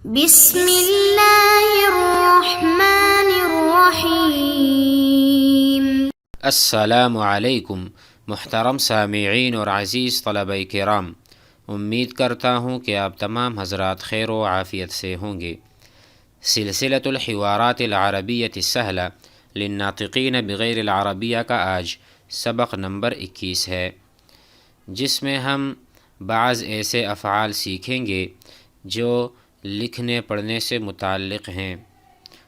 بسم اللہ الرحمن الرحیم۔ السلام علیکم محترم سامعین اور عزیز طلبہ کرام، امید کرتا ہوں کہ آپ تمام حضرات خیر و عافیت سے ہوں گے۔ سلسلۃ الحوارات العربیۃ السہلہ للناطقین بغیر العربیہ کا آج سبق نمبر 21 ہے، جس میں ہم بعض ایسے افعال سیکھیں گے جو لکھنے پڑھنے سے متعلق ہیں۔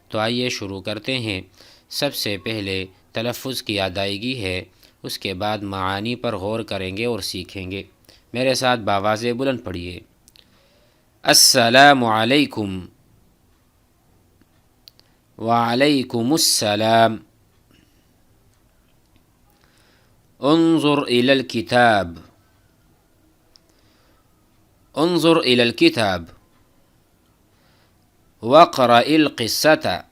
تو آئیے شروع کرتے ہیں۔ سب سے پہلے تلفظ کی ادائیگی ہے، اس کے بعد معانی پر غور کریں گے اور سیکھیں گے۔ میرے ساتھ بآواز بلند پڑھیے۔ السلام علیکم، وعلیکم السلام، انظر الی الکتاب، انظر الی الکتاب، واقرأ القصة،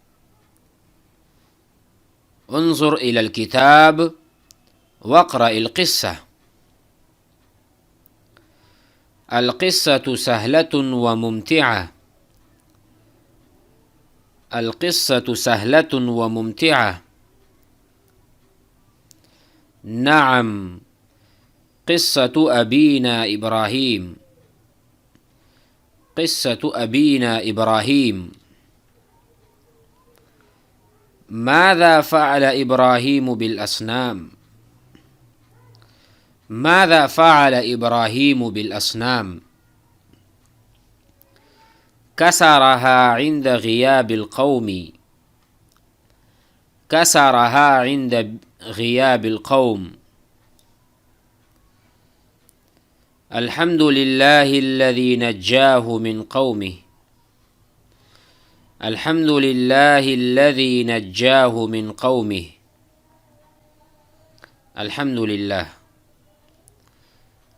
انظر إلى الكتاب واقرأ القصة۔ القصة سهلة وممتعة، القصة سهلة وممتعة، نعم، قصة أبينا إبراهيم، قصة أبينا إبراهيم، ماذا فعل إبراهيم بالأصنام، ماذا فعل إبراهيم بالأصنام، كسرها عند غياب القوم، كسرها عند غياب القوم، الحمد لله الذي نجاه من قومه، الحمد لله الذي نجاه من قومه، الحمد لله۔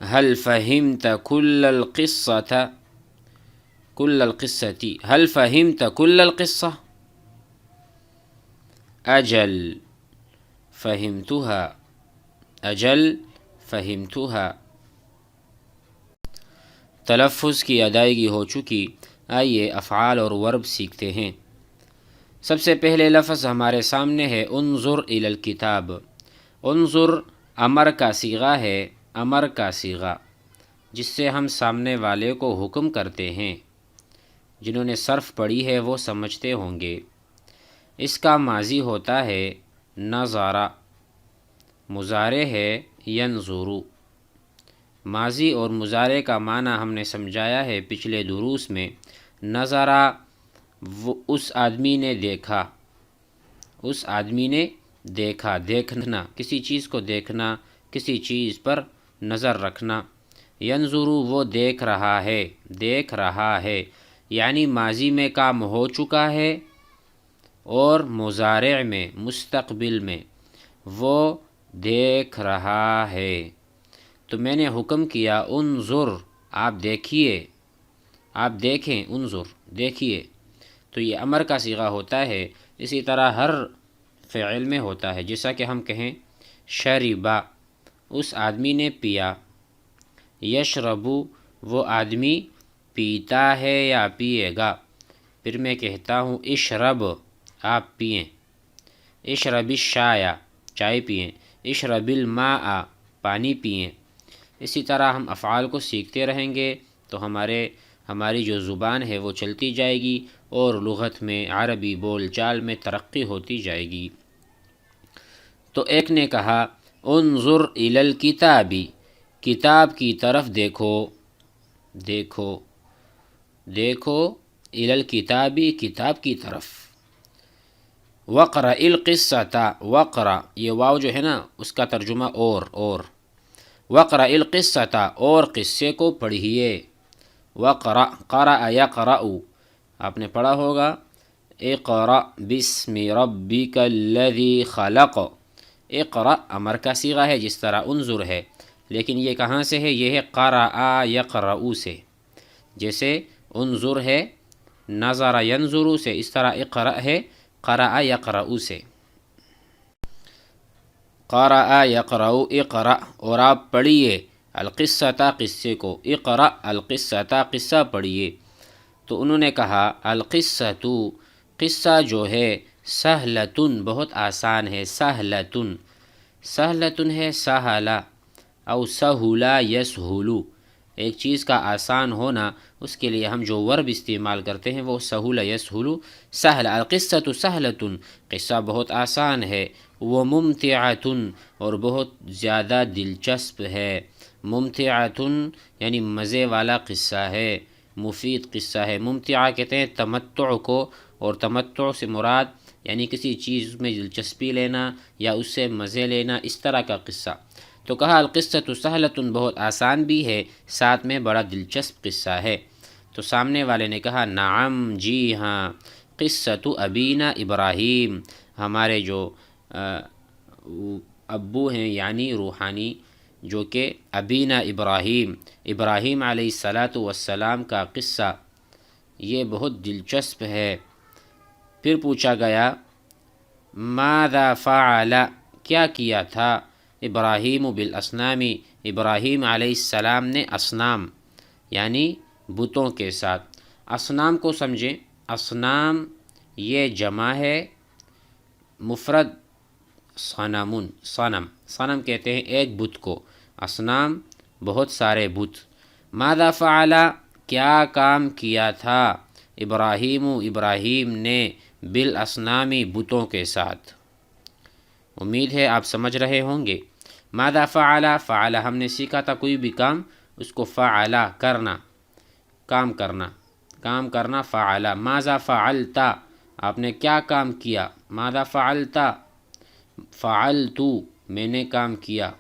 هل فهمت كل القصة، كل القصة، هل فهمت كل القصة؟ أجل فهمتها، أجل فهمتها۔ تلفظ کی ادائیگی ہو چکی، آئیے افعال اور ورب سیکھتے ہیں۔ سب سے پہلے لفظ ہمارے سامنے ہے انظر الی الکتاب۔ انظر امر کا صیغہ ہے، امر کا صیغہ جس سے ہم سامنے والے کو حکم کرتے ہیں۔ جنہوں نے صرف پڑھی ہے وہ سمجھتے ہوں گے۔ اس کا ماضی ہوتا ہے نظر، مضارع ہے ینظر۔ ماضی اور مضارع کا معنی ہم نے سمجھایا ہے پچھلے دروس میں۔ نظرہ اس آدمی نے دیکھا، اس آدمی نے دیکھا، دیکھنا، کسی چیز کو دیکھنا، کسی چیز پر نظر رکھنا۔ ینظر وہ دیکھ رہا ہے، دیکھ رہا ہے، یعنی ماضی میں کام ہو چکا ہے اور مضارع میں، مستقبل میں وہ دیکھ رہا ہے۔ تو میں نے حکم کیا انظر، آپ دیکھیے، آپ دیکھیں، انظر دیکھیے، تو یہ امر کا صیغہ ہوتا ہے۔ اسی طرح ہر فعل میں ہوتا ہے، جیسا کہ ہم کہیں شربا، اس آدمی نے پیا۔ یشربو وہ آدمی پیتا ہے یا پیے گا۔ پھر میں کہتا ہوں اشرب، آپ پئیں۔ اشرب الشاء چائے پئیں۔ اشرب الماء پانی پئیں۔ اسی طرح ہم افعال کو سیکھتے رہیں گے تو ہماری جو زبان ہے وہ چلتی جائے گی اور لغت میں، عربی بول چال میں ترقی ہوتی جائے گی۔ تو ایک نے کہا انظر الی الکتاب، کتاب کی طرف دیکھو، دیکھو، دیکھو، الی الکتاب کتاب کی طرف۔ وقرأ القصة، وقرأ یہ واو جو ہے نا اس کا ترجمہ اور۔ وقرأ القصة اور قصے کو پڑھیے۔ وقرأ قرأ یقرأ آپ نے پڑھا ہوگا۔ اقرأ بسم ربک الذی خلق، اقرأ امر کا صیغہ ہے جس طرح انظر ہے، لیکن یہ کہاں سے ہے؟ یہ ہے قرأ یقرأ سے۔ جیسے انظر ہے نظر ینظر سے، اس طرح اقرأ ہے قرأ یقرأ سے۔ قرأ یقرأ، اقرأ اور آپ پڑھیے القصة قصے کو، اقرأ القصة قصہ پڑھیے۔ تو انہوں نے کہا القصۃ، قصہ جو ہے سہلتن بہت آسان ہے، سہلتن، سہلتن ہے سہلا او سہولا یسہلو، ایک چیز کا آسان ہونا، اس کے لیے ہم جو ورب استعمال کرتے ہیں وہ سہولا یسہلو، سہل، القصۃ سہلتن، قصہ بہت آسان ہے، وہ ممتعۃ اور بہت زیادہ دلچسپ ہے، ممتعۃ یعنی مزے والا قصہ ہے، مفید قصہ ہے، ممتع کہتے ہیں تمتع کو، اور تمتع سے مراد یعنی کسی چیز میں دلچسپی لینا یا اس سے مزے لینا، اس طرح کا قصہ۔ تو کہا القصۃ سہلتن، بہت آسان بھی ہے، ساتھ میں بڑا دلچسپ قصہ ہے۔ تو سامنے والے نے کہا نعم، جی ہاں، قصۃ ابینا ابراہیم، ہمارے جو ابو ہیں یعنی روحانی، جو کہ ابینا ابراہیم، ابراہیم علیہ السلام کا قصہ، یہ بہت دلچسپ ہے۔ پھر پوچھا گیا ماذا فعل، کیا کیا تھا ابراہیم بالاصنام، ابراہیم علیہ السلام نے اصنام یعنی بتوں کے ساتھ۔ اصنام کو سمجھیں، اصنام یہ جمع ہے، مفرد صنم، صنم، صنم کہتے ہیں ایک بت کو، اصنام بہت سارے بت۔ ماذا فعل، کیا کام کیا تھا ابراہیم، ابراہیم نے بالاصنام بتوں کے ساتھ۔ امید ہے آپ سمجھ رہے ہوں گے۔ ماذا فعل، فعل ہم نے سیکھا تھا کوئی بھی کام اس کو فعل کرنا، کام کرنا، کام کرنا، فعل۔ ماذا فعلت، آپ نے کیا کام کیا، ماذا فعلت، فعلت میں نے کام کیا،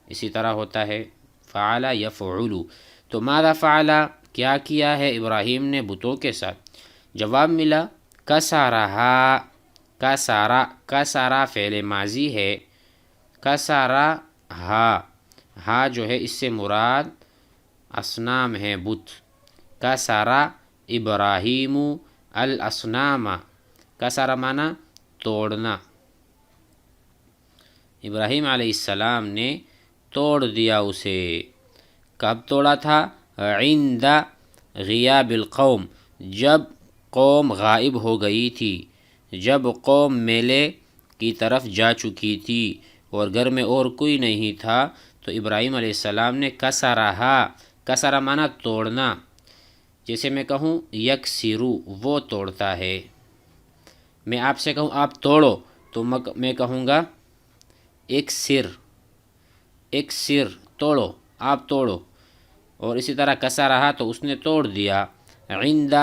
اسی طرح ہوتا ہے فعل یفعل۔ تو ماذا فعل، کیا کیا ہے ابراہیم نے بتوں کے ساتھ؟ جواب ملا کسرہا، کسرا، کسرا فعل ماضی ہے، کسرا ہا، ہا جو ہے اس سے مراد اصنام ہے، بت۔ کسرا ابراہیم الاصنام، کسرا معنی توڑنا، ابراہیم علیہ السلام نے توڑ دیا اسے۔ کب توڑا تھا؟ عند غیاب القوم، جب قوم غائب ہو گئی تھی، جب قوم میلے کی طرف جا چکی تھی اور گھر میں اور کوئی نہیں تھا، تو ابراہیم علیہ السلام نے کسرہا، کسرہ معنی توڑنا، جیسے میں کہوں یکسرو، وہ توڑتا ہے۔ میں آپ سے کہوں آپ توڑو تو میں کہوں گا اکسر، اکسر، توڑو، آپ توڑو، اور اسی طرح کسرہا تو اس نے توڑ دیا۔ عند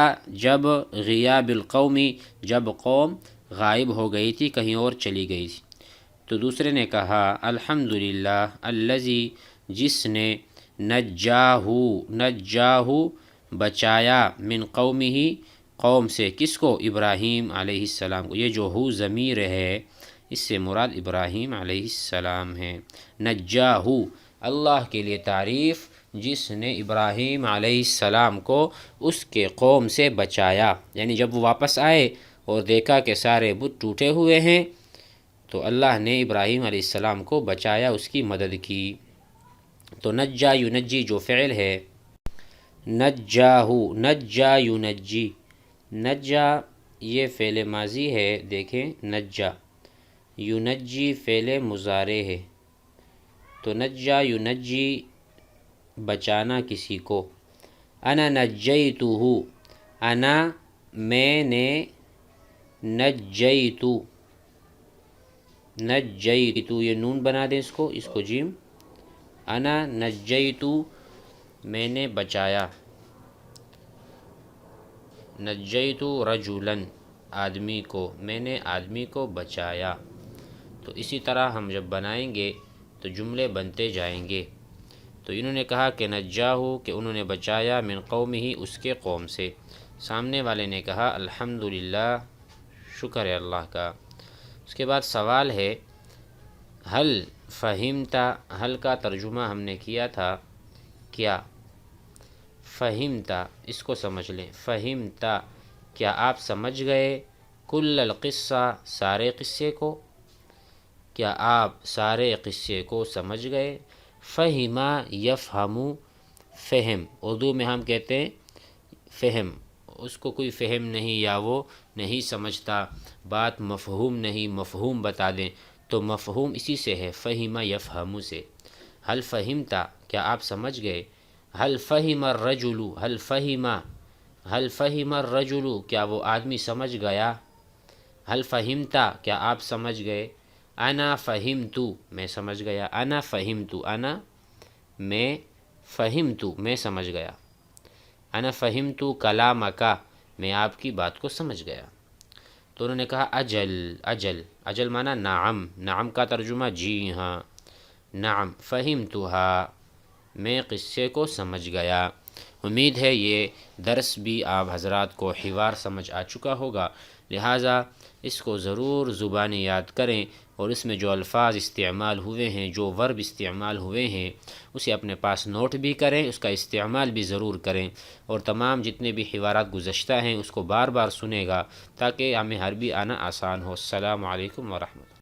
جب غیاب القومی، جب قوم غائب ہو گئی تھی، کہیں اور چلی گئی تھی۔ تو دوسرے نے کہا الحمدللہ الذی، جس نے نجاہو، نجاہو بچایا، من قومہ قوم سے، کس کو؟ ابراہیم علیہ السلام کو۔ یہ جو ہو ضمیر ہے اس سے مراد ابراہیم علیہ السلام ہے۔ نجاہو، اللہ کے لیے تعریف جس نے ابراہیم علیہ السلام کو اس کے قوم سے بچایا، یعنی جب وہ واپس آئے اور دیکھا کہ سارے بت ٹوٹے ہوئے ہیں تو اللہ نے ابراہیم علیہ السلام کو بچایا، اس کی مدد کی۔ تو نجا ینجی جو فعل ہے، نجاہو، نجا ینجی، نجا یہ فعل ماضی ہے، دیکھیں نجا، ینجی فعل مضارع ہے، تو نجا ینجی بچانا کسی کو۔ انا نجیتہ، انا میں نے، نجیتو، نجیتو یہ نون بنا دیں اس کو جیم، انا نجیتو میں نے بچایا، نجیتو رجلا آدمی کو، میں نے آدمی کو بچایا۔ تو اسی طرح ہم جب بنائیں گے تو جملے بنتے جائیں گے۔ تو انہوں نے کہا کہ نجاہو کہ انہوں نے بچایا، من قومہ اس کے قوم سے۔ سامنے والے نے کہا الحمدللہ، شکر ہے اللہ کا۔ اس کے بعد سوال ہے حل فہمتا، حل کا ترجمہ ہم نے کیا تھا کیا؟ فہمتا، اس کو سمجھ لیں، فہمتا کیا آپ سمجھ گئے، کل القصہ سارے قصے کو، کیا آپ سارے قصے کو سمجھ گئے؟ فہما یفہمو، فہم، اردو میں ہم کہتے ہیں فہم، اس کو کوئی فہم نہیں یا وہ نہیں سمجھتا، بات مفہوم نہیں مفہوم بتا دیں، تو مفہوم اسی سے ہے فہم یفہم سے۔ حل فہمتا، کیا آپ سمجھ گئے؟ حل فہم الرجل، حل فہم الرجل، کیا وہ آدمی سمجھ گیا؟ حل فہمتا، کیا آپ سمجھ گئے؟ انا فہمتو، میں سمجھ گیا، انا فہمتو، انا میں، فہمتو میں سمجھ گیا، انا فہمتو کلامکا، میں آپ کی بات کو سمجھ گیا۔ تو انہوں نے کہا اجل، اجل، اجل مانا نعم، نعم کا ترجمہ جی ہاں، نعم فہمتھا، میں قصے کو سمجھ گیا۔ امید ہے یہ درس بھی آپ حضرات کو حوار سمجھ آ چکا ہوگا، لہٰذا اس کو ضرور زبانی یاد کریں، اور اس میں جو الفاظ استعمال ہوئے ہیں، جو ورب استعمال ہوئے ہیں، اسے اپنے پاس نوٹ بھی کریں، اس کا استعمال بھی ضرور کریں، اور تمام جتنے بھی حوارات گزشتہ ہیں اس کو بار بار سنے گا تاکہ ہمیں عربی آنا آسان ہو۔ السلام علیکم ورحمۃ اللہ۔